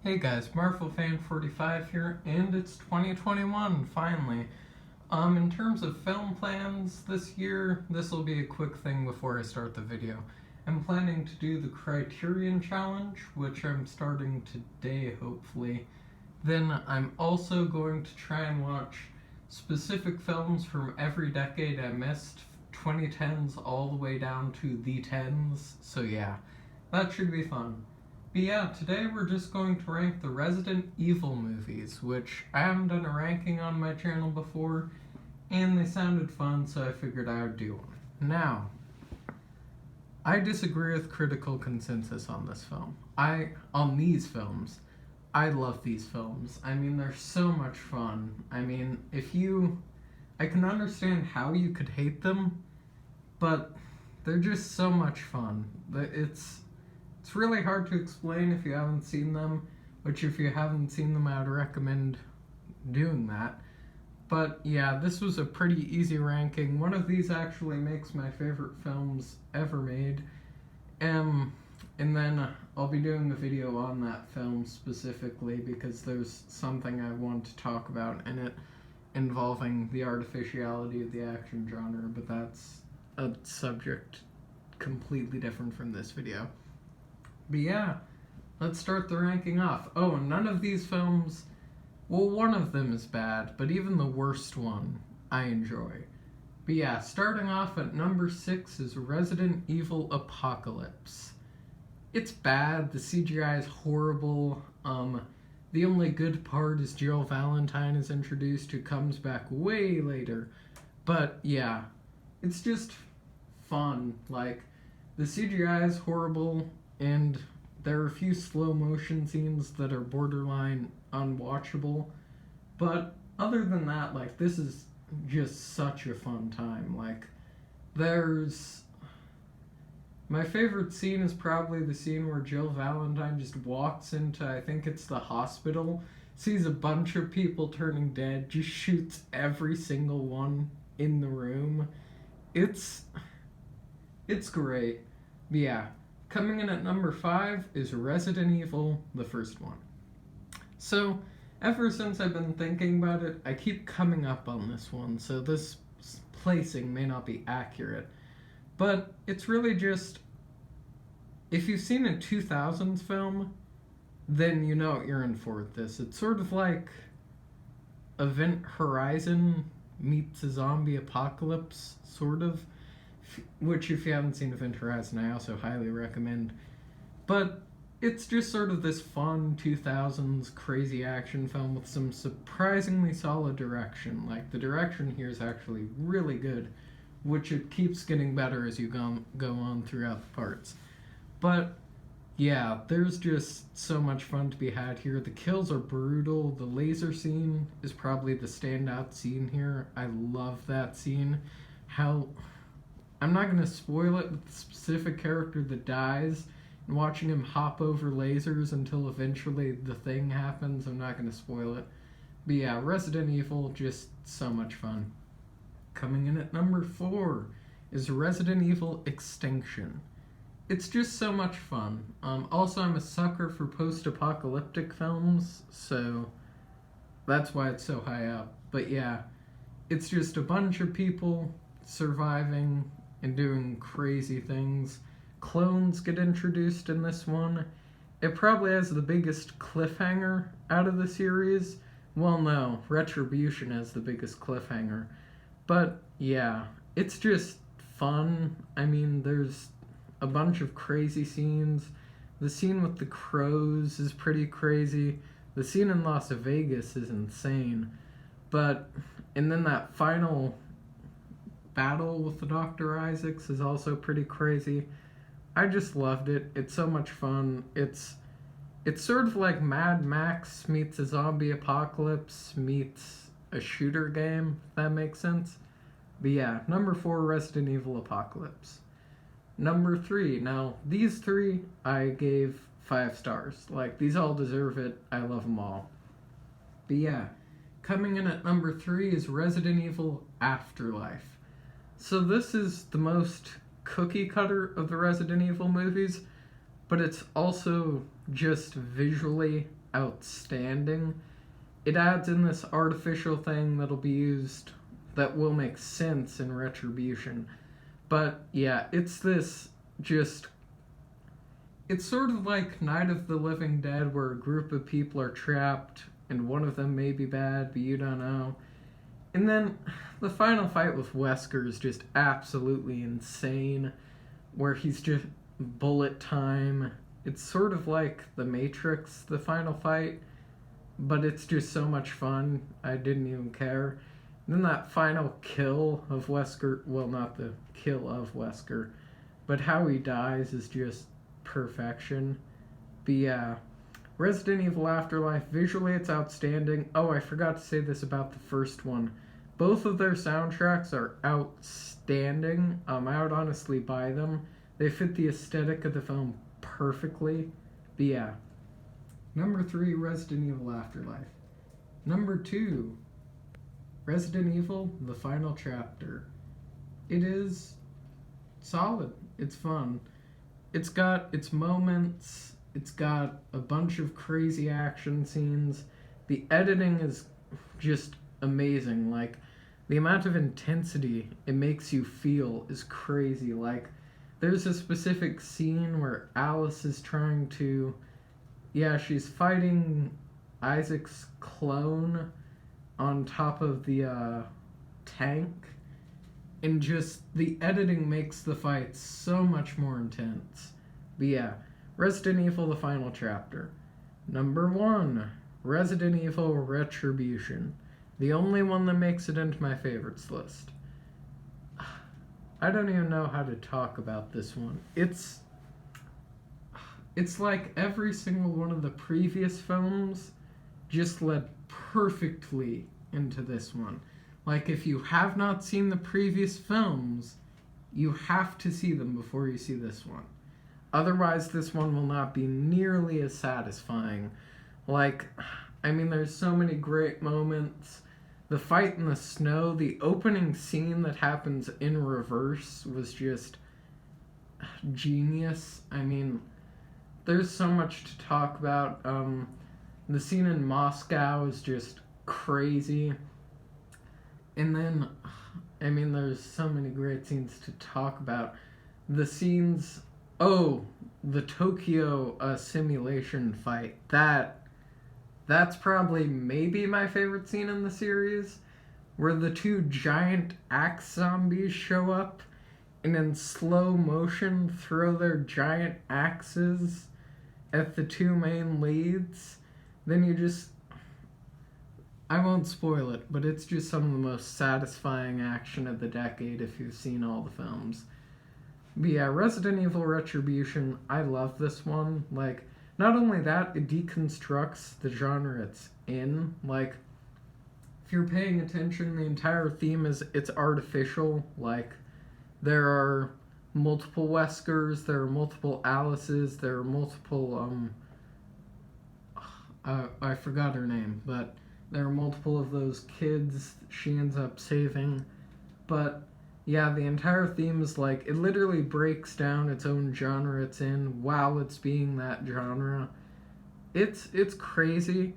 Hey guys, MarvelFan45 here, and it's 2021, finally. In terms of film plans this year, this will be a quick thing before I start the video. I'm planning to do the Criterion Challenge, which I'm starting today, hopefully. Then I'm also going to try and watch specific films from every decade I missed, 2010s all the way down to the 10s, so yeah, that should be fun. But yeah, today we're just going to rank the Resident Evil movies, which I haven't done a ranking on my channel before, and they sounded fun, so I figured I would do one. Now, I disagree with critical consensus on this film. On these films. I love these films. I mean, they're so much fun. I mean, I can understand how you could hate them, but they're just so much fun. It's really hard to explain if you haven't seen them, which if you haven't seen them, I would recommend doing that. But yeah, this was a pretty easy ranking. One of these actually makes my favorite films ever made. And then I'll be doing a video on that film specifically because there's something I want to talk about in it involving the artificiality of the action genre, but that's a subject completely different from this video. But yeah, let's start the ranking off. Oh, and none of these films, well, one of them is bad, but even the worst one I enjoy. But yeah, starting off at number 6 is Resident Evil Apocalypse. It's bad, the CGI is horrible, the only good part is Jill Valentine is introduced, who comes back way later. But yeah, it's just fun. Like, the CGI is horrible, and there are a few slow motion scenes that are borderline unwatchable. But other than that, like, this is just such a fun time. Like, my favorite scene is probably the scene where Jill Valentine just walks into, I think it's the hospital, sees a bunch of people turning dead, just shoots every single one in the room. It's great. But yeah, coming in at number 5 is Resident Evil, the first one. So, ever since I've been thinking about it, I keep coming up on this one, so this placing may not be accurate. But it's really just, if you've seen a 2000s film, then you know what you're in for with this. It's sort of like Event Horizon meets a zombie apocalypse, sort of. Which, if you haven't seen Event Horizon, I also highly recommend. But it's just sort of this fun 2000s crazy action film with some surprisingly solid direction. Like, the direction here is actually really good, which it keeps getting better as you go on throughout the parts. But yeah, there's just so much fun to be had here. The kills are brutal. The laser scene is probably the standout scene here. I love that scene. I'm not going to spoil it with the specific character that dies, and watching him hop over lasers until eventually the thing happens. I'm not going to spoil it. But yeah, Resident Evil, just so much fun. Coming in at number 4 is Resident Evil Extinction. It's just so much fun. Also, I'm a sucker for post-apocalyptic films, so that's why it's so high up. But yeah, it's just a bunch of people surviving and doing crazy things. Clones get introduced in this one. It probably has the biggest cliffhanger out of the series. Well, no, Retribution has the biggest cliffhanger. But yeah, it's just fun. I mean, there's a bunch of crazy scenes. The scene with the crows is pretty crazy. The scene in Las Vegas is insane. And then that final battle with the Dr. Isaacs is also pretty crazy. I just loved it. It's so much fun. It's sort of like Mad Max meets a zombie apocalypse meets a shooter game, if that makes sense. But yeah, number 4, Resident Evil Apocalypse. Number 3, now these 3 I gave 5 stars. Like, these all deserve it. I love them all. But yeah, coming in at number 3 is Resident Evil Afterlife. So this is the most cookie cutter of the Resident Evil movies. but it's also just visually outstanding. It adds in this artificial thing that'll be used that will make sense in Retribution. But yeah, it's this just. It's sort of like Night of the Living Dead, where a group of people are trapped and one of them may be bad, but you don't know. And then the final fight with Wesker is just absolutely insane, where he's just bullet time. It's sort of like The Matrix, the final fight, but it's just so much fun, I didn't even care. And then that final kill of Wesker, well, not the kill of Wesker, but how he dies is just perfection. But yeah, Resident Evil Afterlife, visually it's outstanding. Oh, I forgot to say this about the first one. Both of their soundtracks are outstanding. I would honestly buy them. They fit the aesthetic of the film perfectly. But yeah. Number 3, Resident Evil Afterlife. Number 2, Resident Evil, The Final Chapter. It is solid. It's fun. It's got its moments. It's got a bunch of crazy action scenes. The editing is just amazing. Like, the amount of intensity it makes you feel is crazy. Like, there's a specific scene where Alice is trying to... Yeah, she's fighting Isaac's clone on top of the tank. And just the editing makes the fight so much more intense. But yeah, Resident Evil The Final Chapter. Number 1, Resident Evil Retribution. The only one that makes it into my favorites list. I don't even know how to talk about this one. It's like every single one of the previous films just led perfectly into this one. Like, if you have not seen the previous films, you have to see them before you see this one. Otherwise, this one will not be nearly as satisfying. Like, I mean, there's so many great moments. The fight in the snow, the opening scene that happens in reverse was just genius. I mean, there's so much to talk about. The scene in Moscow is just crazy. And then, I mean, there's so many great scenes to talk about. The scenes... Oh, the Tokyo simulation fight. That's probably maybe my favorite scene in the series, where the 2 giant axe zombies show up and in slow motion throw their giant axes at the 2 main leads. Then you just... I won't spoil it, but it's just some of the most satisfying action of the decade if you've seen all the films. But yeah, Resident Evil Retribution, I love this one. Like, not only that, it deconstructs the genre it's in. Like, if you're paying attention, the entire theme is it's artificial. Like, there are multiple Weskers, there are multiple Alices, there are multiple, I forgot her name, but there are multiple of those kids she ends up saving. But yeah, the entire theme is like, it literally breaks down its own genre it's in while it's being that genre. It's crazy.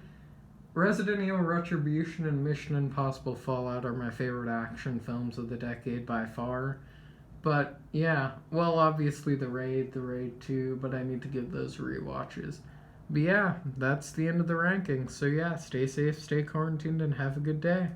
Resident Evil Retribution and Mission Impossible Fallout are my favorite action films of the decade by far. But yeah, well, obviously The Raid 2, but I need to give those rewatches. But yeah, that's the end of the ranking. So yeah, stay safe, stay quarantined, and have a good day.